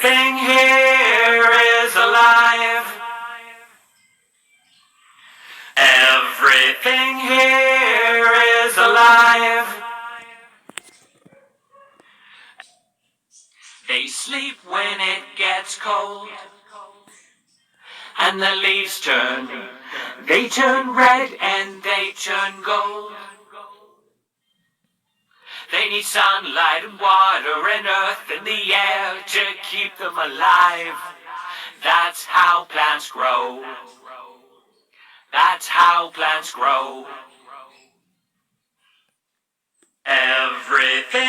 Everything here is alive. Everything here is alive. They sleep when it gets cold, and the leaves turn. They turn red and they turn gold. They need sunlight and water and earth and the air to keep them alive. That's how plants grow. That's how plants grow. Everything